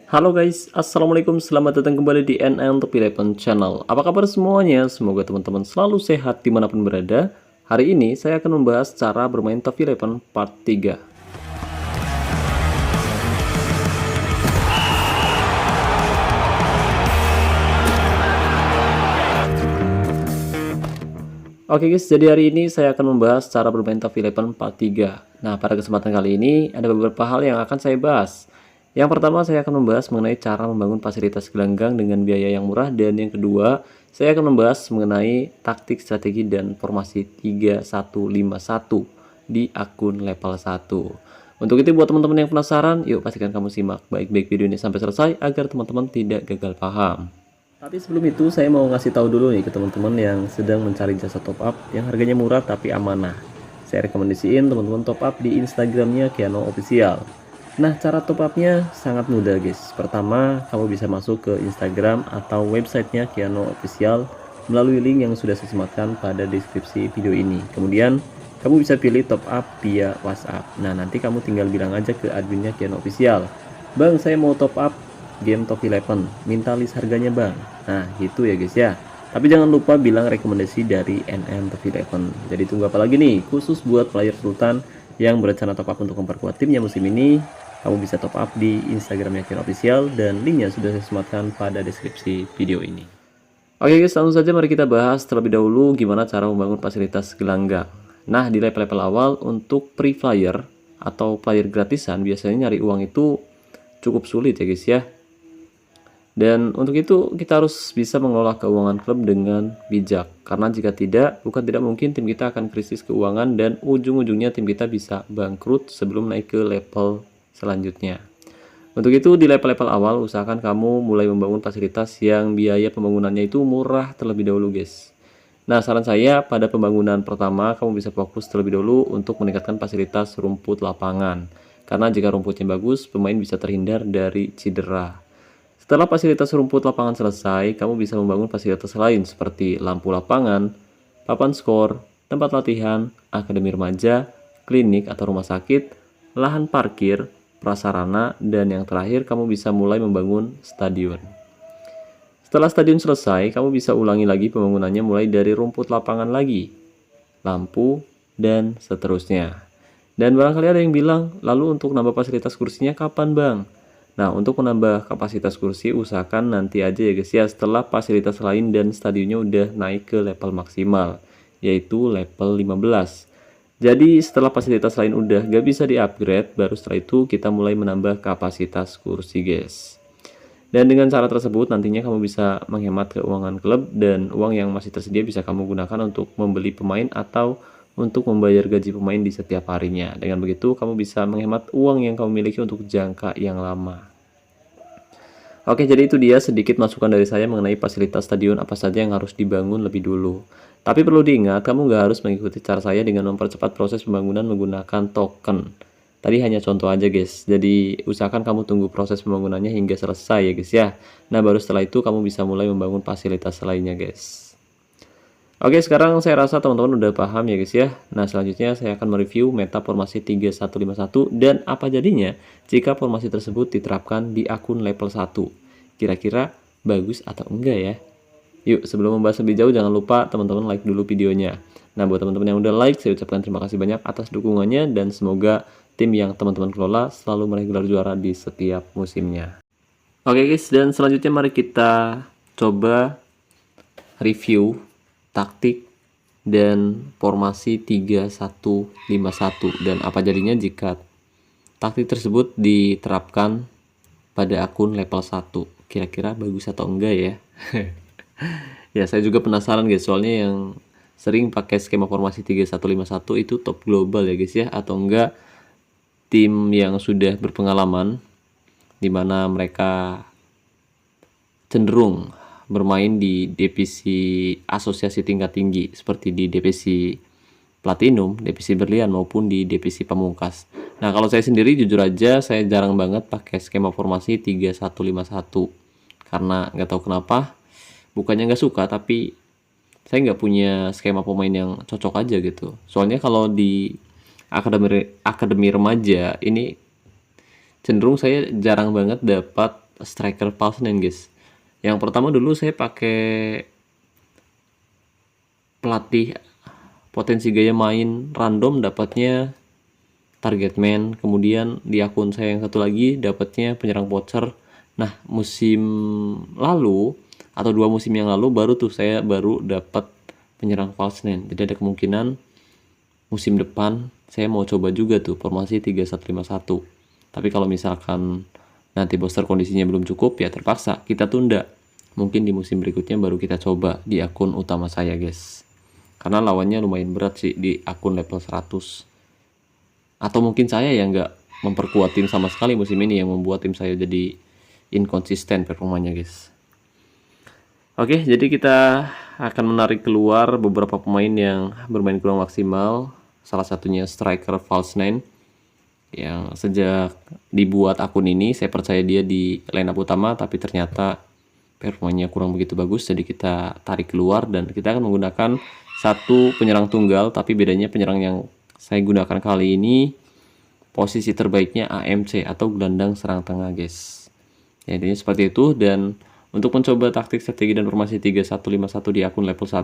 Halo guys, assalamualaikum, selamat datang kembali di NN Top 11 Channel. Apa kabar semuanya? Semoga teman-teman selalu sehat dimanapun berada. Hari ini saya akan membahas cara bermain Top 11 Part 3. Oke guys, jadi hari ini saya akan membahas cara bermain Top 11 Part 3. Nah, pada kesempatan kali ini ada beberapa hal yang akan saya bahas. Yang pertama, saya akan membahas mengenai cara membangun fasilitas gelanggang dengan biaya yang murah. Dan yang kedua, saya akan membahas mengenai taktik, strategi, dan formasi 3151 di akun level 1. Untuk itu, buat teman-teman yang penasaran, yuk pastikan kamu simak baik-baik video ini sampai selesai agar teman-teman tidak gagal paham. Tapi sebelum itu saya mau ngasih tahu dulu nih ke teman-teman yang sedang mencari jasa top up yang harganya murah tapi amanah. Saya rekomendasiin teman-teman top up di Instagramnya Kiano Official. Nah, cara top upnya sangat mudah guys. Pertama, kamu bisa masuk ke Instagram atau websitenya Kiano Official melalui link yang sudah saya sematkan pada deskripsi video ini. Kemudian kamu bisa pilih top up via WhatsApp. Nah, nanti kamu tinggal bilang aja ke adminnya Kiano Official, "Bang, saya mau top up game Top 11, minta list harganya bang." Nah gitu ya guys ya. Tapi jangan lupa bilang rekomendasi dari NN Top 11. Jadi tunggu apa lagi nih? Khusus buat player Sultan yang berencana top up untuk memperkuat timnya musim ini, kamu bisa top up di Instagramnya Kiano Official dan linknya sudah saya sematkan pada deskripsi video ini. Oke guys, langsung saja mari kita bahas terlebih dahulu gimana cara membangun fasilitas gelanggang. Nah, di level-level awal untuk free flyer atau player gratisan biasanya nyari uang itu cukup sulit ya guys ya. Dan untuk itu kita harus bisa mengelola keuangan klub dengan bijak. Karena jika tidak, bukan tidak mungkin tim kita akan krisis keuangan dan ujung-ujungnya tim kita bisa bangkrut sebelum naik ke level selanjutnya. Untuk itu di level-level awal usahakan kamu mulai membangun fasilitas yang biaya pembangunannya itu murah terlebih dahulu guys. Nah, saran saya pada pembangunan pertama kamu bisa fokus terlebih dahulu untuk meningkatkan fasilitas rumput lapangan. Karena jika rumputnya bagus, pemain bisa terhindar dari cedera. Setelah fasilitas rumput lapangan selesai, kamu bisa membangun fasilitas lain seperti lampu lapangan, papan skor, tempat latihan, akademi remaja, klinik atau rumah sakit, lahan parkir, prasarana, dan yang terakhir kamu bisa mulai membangun stadion. Setelah stadion selesai, kamu bisa ulangi lagi pembangunannya mulai dari rumput lapangan lagi, lampu, dan seterusnya. Dan barangkali ada yang bilang, lalu untuk nambah fasilitas kursinya kapan bang? Nah, untuk menambah kapasitas kursi, usahakan nanti aja ya guys ya, setelah fasilitas lain dan stadionnya udah naik ke level maksimal, yaitu level 15. Jadi setelah fasilitas lain udah gak bisa di-upgrade, baru setelah itu kita mulai menambah kapasitas kursi guys. Dan dengan cara tersebut nantinya kamu bisa menghemat keuangan klub dan uang yang masih tersedia bisa kamu gunakan untuk membeli pemain atau untuk membayar gaji pemain di setiap harinya. Dengan begitu kamu bisa menghemat uang yang kamu miliki untuk jangka yang lama. Oke, jadi itu dia sedikit masukan dari saya mengenai fasilitas stadion apa saja yang harus dibangun lebih dulu. Tapi perlu diingat, kamu nggak harus mengikuti cara saya dengan mempercepat proses pembangunan menggunakan token. Tadi hanya contoh aja guys, jadi usahakan kamu tunggu proses pembangunannya hingga selesai ya guys ya. Nah, baru setelah itu kamu bisa mulai membangun fasilitas lainnya guys. Oke, sekarang saya rasa teman-teman udah paham ya guys ya. Nah, selanjutnya saya akan mereview meta formasi 3151 dan apa jadinya jika formasi tersebut diterapkan di akun level 1. Kira-kira bagus atau enggak ya? Yuk, sebelum membahas lebih jauh jangan lupa teman-teman like dulu videonya. Nah, buat teman-teman yang udah like, saya ucapkan terima kasih banyak atas dukungannya dan semoga tim yang teman-teman kelola selalu meraih gelar juara di setiap musimnya. Oke guys, dan selanjutnya mari kita coba review taktik dan formasi 3151 dan apa jadinya jika taktik tersebut diterapkan pada akun level 1. Kira-kira bagus atau enggak ya? Ya, saya juga penasaran guys, soalnya yang sering pakai skema formasi 3151 itu top global ya guys ya, atau enggak tim yang sudah berpengalaman dimana mereka cenderung bermain di divisi asosiasi tingkat tinggi seperti di divisi platinum, divisi berlian maupun di divisi pamungkas. Nah, kalau saya sendiri jujur aja saya jarang banget pakai skema formasi 3151 karena nggak tahu kenapa, bukannya nggak suka tapi saya nggak punya skema pemain yang cocok aja gitu. Soalnya kalau di akademi remaja ini cenderung saya jarang banget dapat striker false nine guys. Yang pertama dulu saya pakai pelatih potensi gaya main random, dapatnya target man. Kemudian di akun saya yang satu lagi dapatnya penyerang voucher. Nah musim lalu atau 2 musim yang lalu baru tuh saya baru dapat penyerang false nine. Jadi ada kemungkinan musim depan saya mau coba juga tuh formasi 3151. Tapi kalau misalkan nanti booster kondisinya belum cukup, ya terpaksa kita tunda. Mungkin di musim berikutnya baru kita coba di akun utama saya guys. Karena lawannya lumayan berat sih di akun level 100. Atau mungkin saya yang nggak memperkuat tim sama sekali musim ini, yang membuat tim saya jadi inkonsisten performanya guys. Oke, jadi kita akan menarik keluar beberapa pemain yang bermain kurang maksimal. Salah satunya striker false nine, yang sejak dibuat akun ini saya percaya dia di line up utama, tapi ternyata performanya kurang begitu bagus. Jadi kita tarik keluar dan kita akan menggunakan satu penyerang tunggal, tapi bedanya penyerang yang saya gunakan kali ini posisi terbaiknya AMC atau gelandang serang tengah guys. Ya, intinya seperti itu. Dan untuk mencoba taktik, strategi, dan formasi 3151 di akun level 1,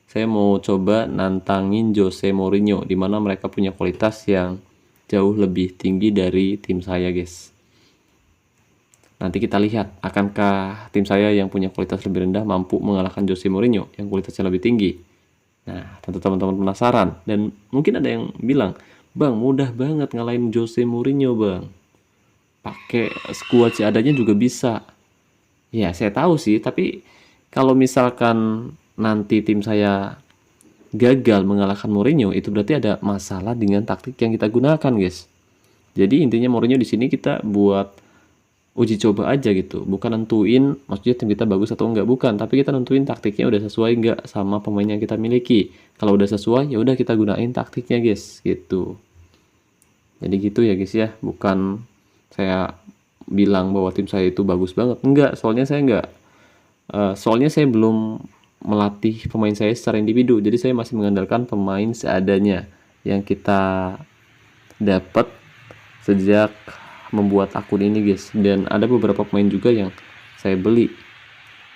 saya mau coba nantangin Jose Mourinho, dimana mereka punya kualitas yang jauh lebih tinggi dari tim saya guys. Nanti kita lihat, akankah tim saya yang punya kualitas lebih rendah mampu mengalahkan Jose Mourinho yang kualitasnya lebih tinggi. Nah, tentu teman-teman penasaran. Dan mungkin ada yang bilang, Bang, mudah banget ngalahin Jose Mourinho, Bang. Pakai skuad seadanya juga bisa. Ya, saya tahu sih, tapi kalau misalkan nanti tim saya gagal mengalahkan Mourinho, itu berarti ada masalah dengan taktik yang kita gunakan, guys. Jadi intinya Mourinho di sini kita buat uji coba aja gitu, bukan nentuin maksudnya tim kita bagus atau enggak, bukan, tapi kita nentuin taktiknya udah sesuai enggak sama pemain yang kita miliki. Kalau udah sesuai, ya udah kita gunain taktiknya guys, gitu. Jadi gitu ya guys ya, bukan saya bilang bahwa tim saya itu bagus banget, enggak, soalnya saya belum melatih pemain saya secara individu, jadi saya masih mengandalkan pemain seadanya yang kita dapat sejak membuat akun ini guys. Dan ada beberapa pemain juga yang saya beli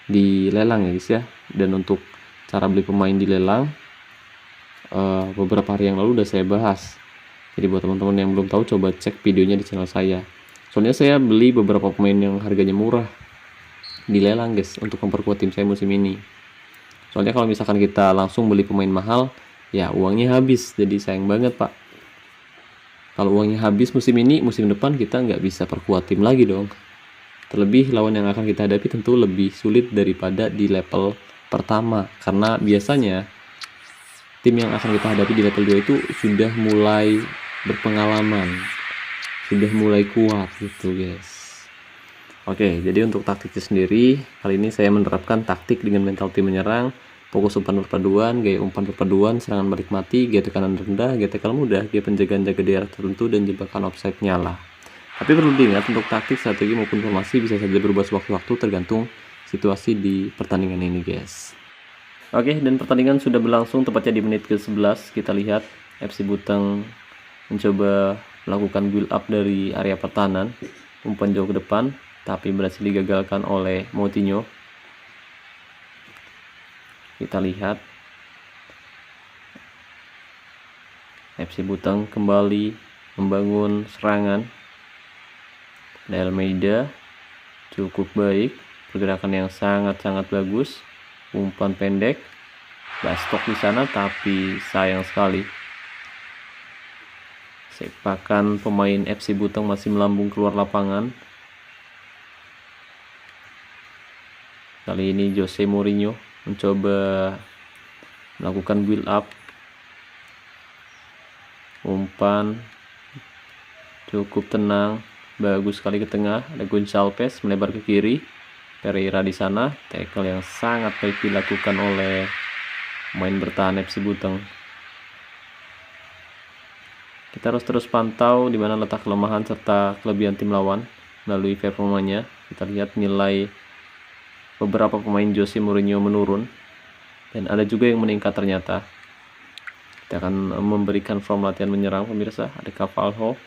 di lelang ya guys ya. Dan untuk cara beli pemain di lelang beberapa hari yang lalu udah saya bahas. Jadi buat teman-teman yang belum tahu, coba cek videonya di channel saya. Soalnya saya beli beberapa pemain yang harganya murah di lelang guys, untuk memperkuat tim saya musim ini. Soalnya kalau misalkan kita langsung beli pemain mahal, ya uangnya habis, jadi sayang banget pak. Kalau uangnya habis musim ini, musim depan kita nggak bisa perkuat tim lagi dong. Terlebih lawan yang akan kita hadapi tentu lebih sulit daripada di level pertama, karena biasanya tim yang akan kita hadapi di level 2 itu sudah mulai berpengalaman, sudah mulai kuat gitu guys. Oke, jadi untuk taktiknya sendiri, kali ini saya menerapkan taktik dengan mental tim menyerang, fokus umpan perpaduan, gaya umpan perpaduan, serangan balik mati, gaya tekanan rendah, gaya tackle mudah, gaya penjagaan jaga daerah tertentu, dan jebakan offside nyala. Tapi perlu diingat, untuk taktik, strategi maupun formasi bisa saja berubah sewaktu-waktu tergantung situasi di pertandingan ini guys. Oke, dan pertandingan sudah berlangsung tepatnya di menit ke-11. Kita lihat FC Buteng mencoba melakukan build up dari area pertahanan, umpan jauh ke depan, tapi berhasil digagalkan oleh Moutinho. Kita lihat FC Buteng kembali membangun serangan. Almeida cukup baik, pergerakan yang sangat-sangat bagus, umpan pendek, Bastok di sana, tapi sayang sekali sepakan pemain FC Buteng masih melambung keluar lapangan. Kali ini Jose Mourinho mencoba melakukan build up, umpan cukup tenang, bagus sekali ke tengah, ada Gonçalves melebar ke kiri, Pereira di sana, tackle yang sangat baik dilakukan oleh pemain bertahan FC Buteng. Kita harus terus pantau di mana letak kelemahan serta kelebihan tim lawan melalui performanya. Kita lihat nilai beberapa pemain Jose Mourinho menurun, dan ada juga yang meningkat ternyata. Kita akan memberikan form latihan menyerang pemirsa. Ada Carvalho,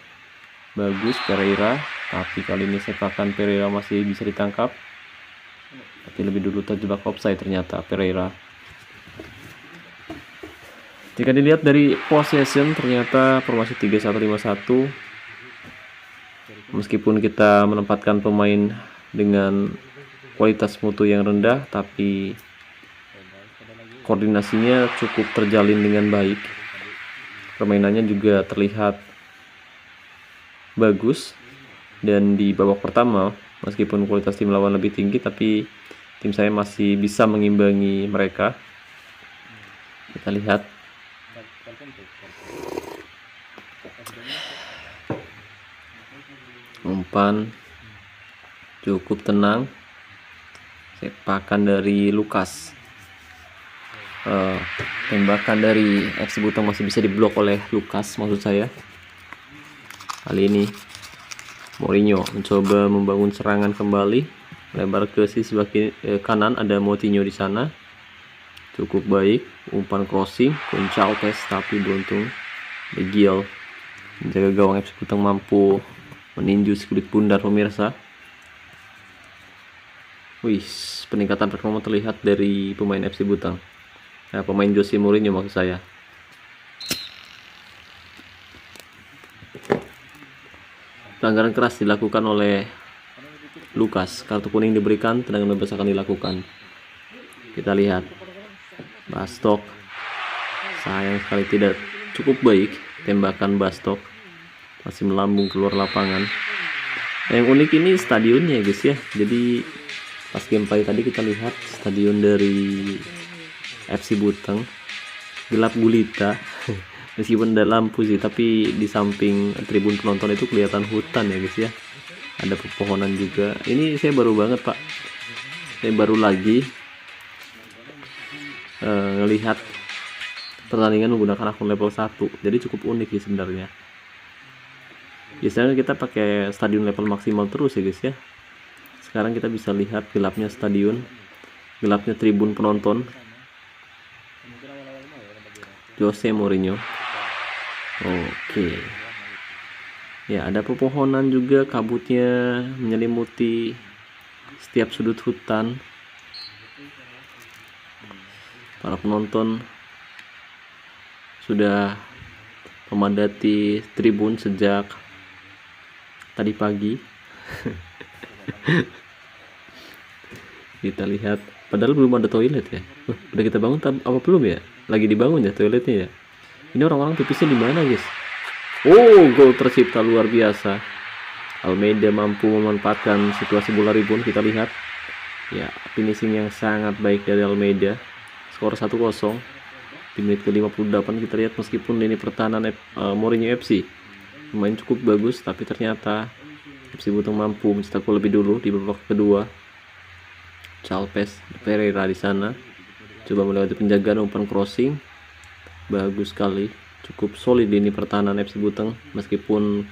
bagus, Pereira, Tapi kali ini sepakan Pereira masih bisa ditangkap. Tapi lebih dulu terjebak offside ternyata Pereira. Jika dilihat dari possession, ternyata formasi 3-1-5-1. Meskipun kita menempatkan pemain dengan kualitas mutu yang rendah, tapi koordinasinya cukup terjalin dengan baik. Permainannya juga terlihat bagus. Dan di babak pertama, meskipun kualitas tim lawan lebih tinggi, tapi tim saya masih bisa mengimbangi mereka. Kita lihat. Umpan cukup tenang, sepakan dari Lukas. Tembakan dari FC Butang masih bisa diblok oleh Lukas, maksud saya. Kali ini Mourinho mencoba membangun serangan kembali, lebar ke sisi kanan, ada Moutinho di sana. Cukup baik, umpan crossing, Gonçalves, tapi beruntung Begil menjaga gawang FC Butang mampu meninju kulit bundar pemirsa. Wih, peningkatan performa terlihat dari pemain FC Butang. Nah, pemain Jose Mourinho maksud saya. Pelanggaran keras dilakukan oleh Lukas. Kartu kuning diberikan, tendangan bebas akan dilakukan. Kita lihat. Bastok. Sayang sekali tidak cukup baik tembakan Bastok. Masih melambung keluar lapangan. Yang unik ini stadionnya guys ya. Jadi pas gameplay tadi kita lihat stadion dari FC Butang gelap gulita. Meskipun ada lampu sih, tapi di samping tribun penonton itu kelihatan hutan ya guys ya. Ada pepohonan juga. Ini saya baru banget pak. Saya baru lagi ngelihat pertandingan menggunakan akun level 1. Jadi cukup unik sih sebenarnya. Biasanya kita pakai stadion level maksimal terus ya guys ya. Sekarang kita bisa lihat gelapnya stadion, gelapnya tribun penonton. Jose Mourinho. Oke. Ya, ada pepohonan juga, kabutnya menyelimuti setiap sudut hutan. Para penonton sudah memadati tribun sejak tadi pagi. Kita lihat, padahal belum ada toilet ya. Udah kita bangun apa belum ya? Lagi dibangun ya toiletnya ya. Ini orang-orang pipisnya di mana guys? Oh, gol tercipta luar biasa. Almeida mampu memanfaatkan situasi bola rebound. Kita lihat ya, finishing yang sangat baik dari Almeida. Skor 1-0 di menit ke-58. Kita lihat meskipun ini pertahanan Mourinho FC main cukup bagus, tapi ternyata FC Butang mampu mencetak gol lebih dulu di babak kedua. Gonçalves, Pereira di sana coba melewati penjagaan, umpan crossing bagus sekali. Cukup solid ini pertahanan FC Butang, meskipun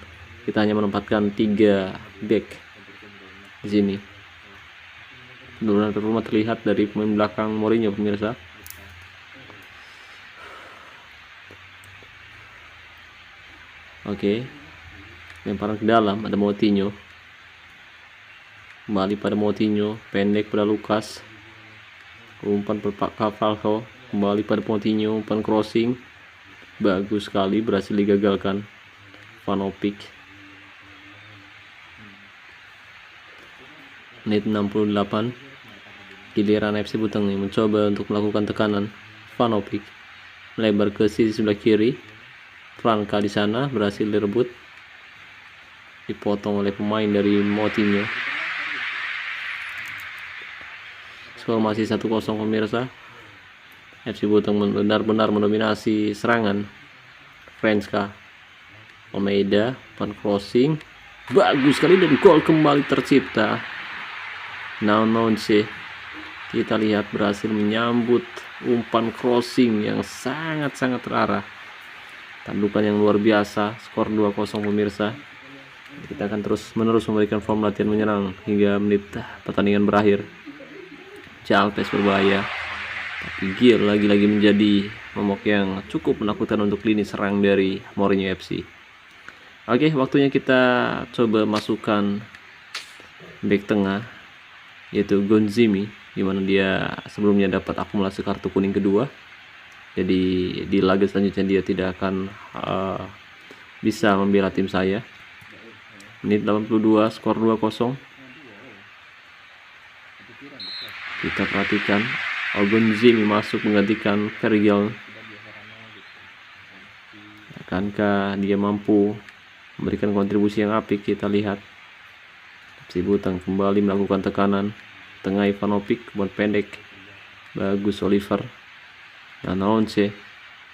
kita hanya menempatkan 3 back di sini. Penurunan performa terlihat dari pemain belakang Mourinho pemirsa. Oke, lemparan ke dalam, ada Moutinho. Kembali pada Moutinho, pendek pada Lukas. Umpan per Carvalho, kembali pada Moutinho, umpan crossing. Bagus sekali, berhasil digagalkan Van Opik. Menit 68. Giliran FC Butang yang mencoba untuk melakukan tekanan. Van Opik melebar ke sisi sebelah kiri. Franka di sana berhasil direbut, dipotong oleh pemain dari Moutinho. Skor masih 1-0 pemirsa. FC Butang benar-benar mendominasi serangan. Franka, Almeida, umpan crossing bagus sekali dan gol kembali tercipta. Nonse kita lihat berhasil menyambut umpan crossing yang sangat-sangat terarah. Tandukan yang luar biasa. Skor 2-0 pemirsa. Kita akan terus menerus memberikan form latihan menyerang hingga menit pertandingan berakhir. Gonçalves berbahaya, tapi Gil lagi-lagi menjadi momok yang cukup menakutkan untuk lini serang dari Mourinho FC. Oke, waktunya kita coba masukkan back tengah, yaitu Gonzimi, dimana dia sebelumnya dapat akumulasi kartu kuning kedua. Jadi di laga selanjutnya dia tidak akan bisa membela tim saya. Menit 82, skor 2-0. Kita perhatikan Gonzimi masuk menggantikan Virgil. Akankah dia mampu memberikan kontribusi yang apik? Kita lihat. FC Butang kembali melakukan tekanan. Tengah Ivanovic, buat pendek. Bagus Oliver. Nanonce.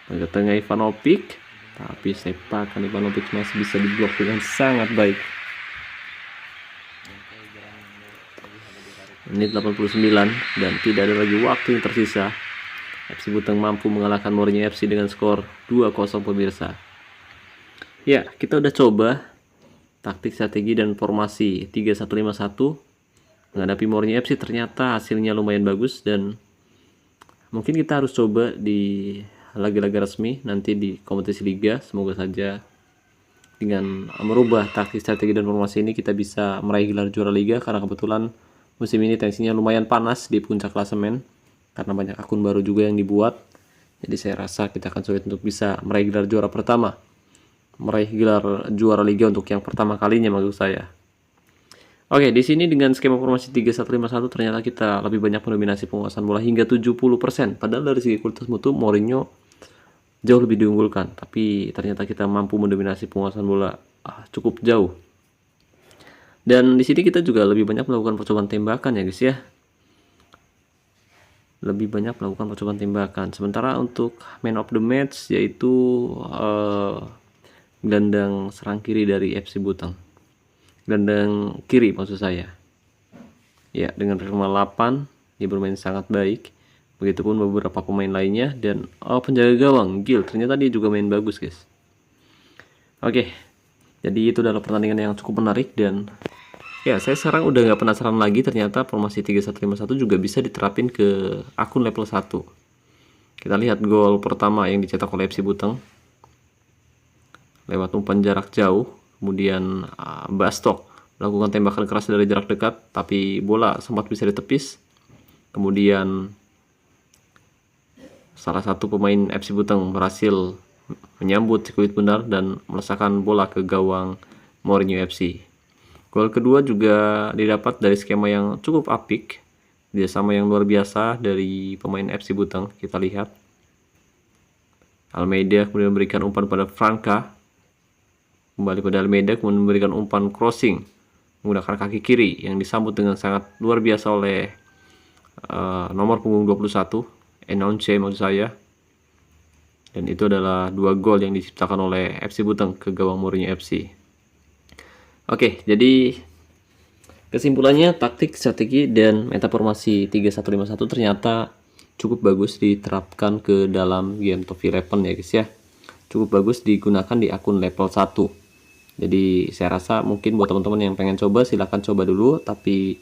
Ke tengah Ivanovic. Tapi sepakan Ivanovic masih bisa diblok dengan sangat baik. Menit 89 dan tidak ada lagi waktu yang tersisa. FC Butang mampu mengalahkan Mourinho FC dengan skor 2-0 pemirsa. Ya, kita udah coba taktik, strategi, dan formasi 3-1-5-1 menghadapi Mourinho FC. Ternyata hasilnya lumayan bagus dan mungkin kita harus coba di laga-laga resmi nanti di kompetisi liga. Semoga saja dengan merubah taktik, strategi, dan formasi ini kita bisa meraih gelar juara liga, karena kebetulan musim ini tensinya lumayan panas di puncak klasemen karena banyak akun baru juga yang dibuat. Jadi saya rasa kita akan sulit untuk bisa meraih gelar juara pertama, meraih gelar juara liga untuk yang pertama kalinya maksud saya. Oke, di sini dengan skema formasi 3-1-5-1 ternyata kita lebih banyak mendominasi penguasaan bola hingga 70%. Padahal dari segi kualitas mutu Mourinho jauh lebih diunggulkan, tapi ternyata kita mampu mendominasi penguasaan bola cukup jauh. Dan di sini kita juga lebih banyak melakukan percobaan tembakan ya guys ya. Lebih banyak melakukan percobaan tembakan. Sementara untuk man of the match yaitu gelandang serang kiri dari FC Butang. Gelandang kiri maksud saya. Ya, dengan performa 8 dia bermain sangat baik. Begitupun beberapa pemain lainnya, dan penjaga gawang Gil ternyata dia juga main bagus guys. Oke. Jadi itu adalah pertandingan yang cukup menarik, dan ya saya sekarang udah nggak penasaran lagi, ternyata formasi 3-1-5-1 juga bisa diterapin ke akun level 1. Kita lihat gol pertama yang dicetak oleh FC Butang lewat umpan jarak jauh. Kemudian Bastok melakukan tembakan keras dari jarak dekat, tapi bola sempat bisa ditepis. Kemudian salah satu pemain FC Butang berhasil menyambut si kulit bundar dan melesakkan bola ke gawang Mourinho FC. Gol kedua juga didapat dari skema yang cukup apik, kerjasama yang luar biasa dari pemain FC Butang. Kita lihat Almeida kemudian memberikan umpan pada Franca, kembali pada Almeida kemudian memberikan umpan crossing menggunakan kaki kiri yang disambut dengan sangat luar biasa oleh nomor punggung 21 Enonce maksud saya. Dan itu adalah 2 gol yang diciptakan oleh FC Butang ke gawang Mourinho FC. Oke, jadi kesimpulannya taktik, strategi, dan meta formasi 3-1-5-1 ternyata cukup bagus diterapkan ke dalam game Top 11 ya guys ya. Cukup bagus digunakan di akun level 1. Jadi saya rasa mungkin buat teman-teman yang pengen coba silahkan coba dulu, tapi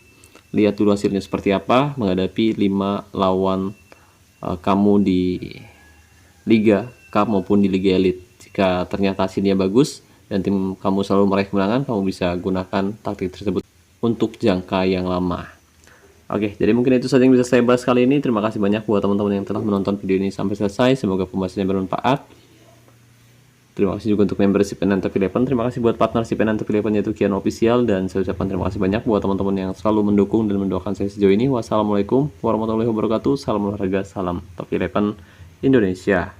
lihat dulu hasilnya seperti apa menghadapi 5 lawan kamu di Liga Cup maupun di Liga Elite. Jika ternyata hasilnya bagus dan tim kamu selalu meraih kemenangan, kamu bisa gunakan taktik tersebut untuk jangka yang lama. Oke, jadi mungkin itu saja yang bisa saya bahas kali ini. Terima kasih banyak buat teman-teman yang telah menonton video ini sampai selesai. Semoga pembahasannya bermanfaat. Terima kasih juga untuk membership Penantep 11. Terima kasih buat partnership Penantep 11 yaitu Kian Official. Dan saya ucapkan terima kasih banyak buat teman-teman yang selalu mendukung dan mendoakan saya sejauh ini. Wassalamualaikum warahmatullahi wabarakatuh. Salam olahraga, salam Top 11 Indonesia.